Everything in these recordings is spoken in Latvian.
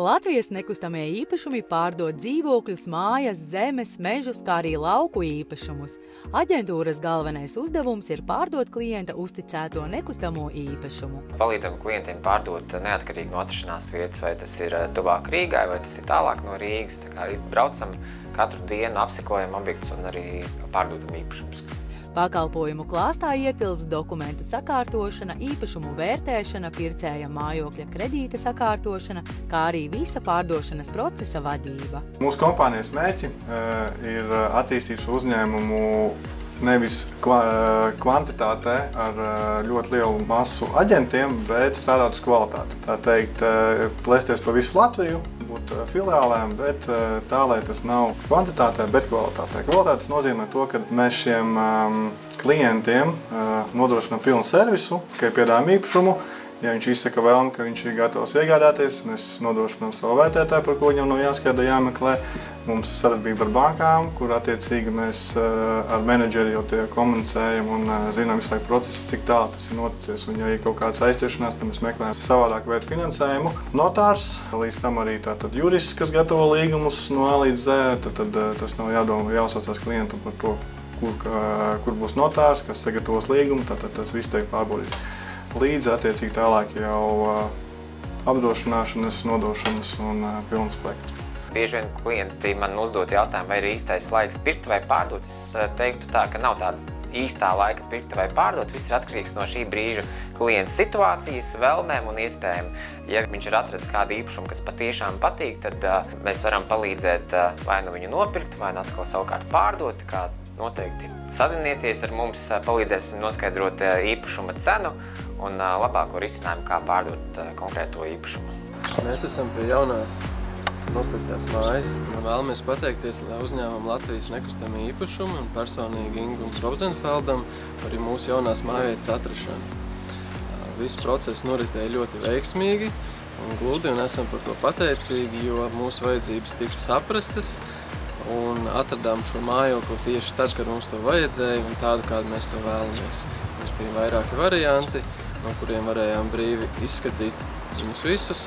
Latvijas nekustamie īpašumi pārdod dzīvokļus, mājas, zemes, mežus, kā arī lauku īpašumus. Aģentūras galvenais uzdevums ir pārdot klienta uzticēto nekustamo īpašumu. Palīdzam klientiem pārdot neatkarīgi no atrašanās vietas, vai tas ir tuvāk Rīgai, vai tas ir tālāk no Rīgas. Tā kā braucam katru dienu, apsekojam objektus un arī pārdodam īpašumus. Pakalpojumu klāstā ietilps dokumentu sakārtošana, īpašumu vērtēšana, pircēja mājokļa kredīta sakārtošana, kā arī visa pārdošanas procesa vadība. Mūsu kompānijas mērķi ir attīstīt šo uzņēmumu nevis kvantitātē ar ļoti lielu masu aģentiem, bet strādāt uz kvalitāti. Tā teikt, plēsties pa visu Latviju, būt filiālēm, bet tā, lai tas nav kvantitātē, bet kvalitātē. Kvalitātes nozīmē to, ka mēs šiem klientiem nodrošinām pilnu servisu, tikai piedāvājam īpašumu. Ja viņš izsaka vēlmi, ka viņš ir gatavs iegādāties, mēs nodrošinām savu vērtētāju, par ko viņam nav jāskaida, jāmeklē. Mums ir sadarbība ar bankām, kur attiecīgi mēs ar menedžeri jau tie komunicējam un zinām visu laiku procesu, cik tālu tas ir noticies. Un ja ir kaut kāds aizķeršanās, tad mēs meklējam savādāk veidu finansējumu. Notārs, līdz tam arī tātad jurists, kas gatavo līgumus no A līdz Z, tad tas nav jāuzsaucās klientam par to, kur būs notārs, kas sagatavos līgumu, tad tas viss tiek pārbaudīts. Līdz attiecīgi tālāk jau apdrošināšanas, nodošanas un pilnas projekts. Bieži vien klienti man uzdod jautājumu, vai ir īstais laiks pirkt vai pārdot. Es teiktu tā, ka nav tāda īstā laika pirkt vai pārdot. Viss ir atkarīgs no šī brīža klienta situācijas, vēlmēm un iespējām. Ja viņš ir atradis kādu īpašumu, kas patiešām patīk, tad mēs varam palīdzēt vai nu viņu nopirkt, vai nu atkal savukārt pārdot. Kā noteikti sazinieties ar mums, palīdzēsim noskaidrot īpašuma cenu un labāko risinājumu, kā pārdot konkrēto īpašumu. Mēs esam pie jaunās nopirktās mājas un vēlamies pateikties uzņēmumam Latvijas nekustamie īpašumi un personīgi Ingum Rozenfeldam par arī mūsu jaunās mājvietas atrašanu. Viss process noritēja ļoti veiksmīgi un gludi un esam par to pateicīgi, jo mūsu vajadzības tika saprastas un atradām šo mājokli tieši tad, kad mums to vajadzēja un tādu, kādu mēs to vēlamies. Mums bija vairāki varianti, no kuriem varējām brīvi izskatīt viņus visus,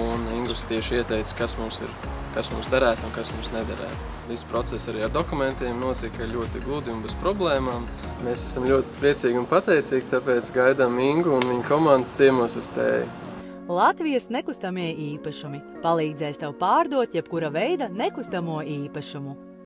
un Ingus tieši ieteica, kas mums derētu un kas mums nederētu. Viss process arī ar dokumentiem notika ļoti gludi un bez problēmām. Mēs esam ļoti priecīgi un pateicīgi, tāpēc gaidām Ingu un viņa komandu ciemos uz tēju. Latvijas nekustamie īpašumi palīdzēs tev pārdot jebkura veida nekustamo īpašumu.